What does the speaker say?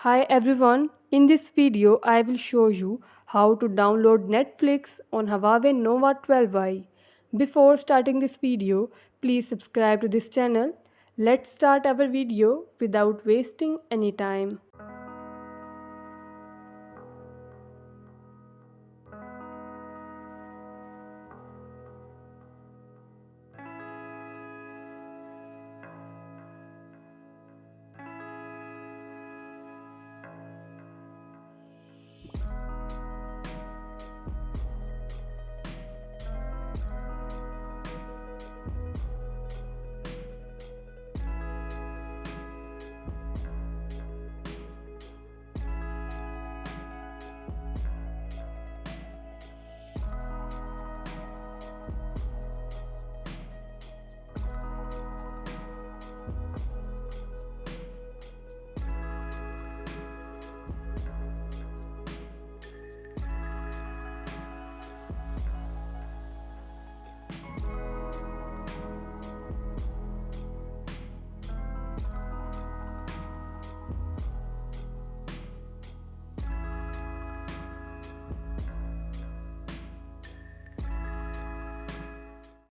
Hi everyone, in this video I will show you how to download Netflix on Huawei Nova 12i. Before starting this video, please subscribe to this channel. Let's start our video without wasting any time.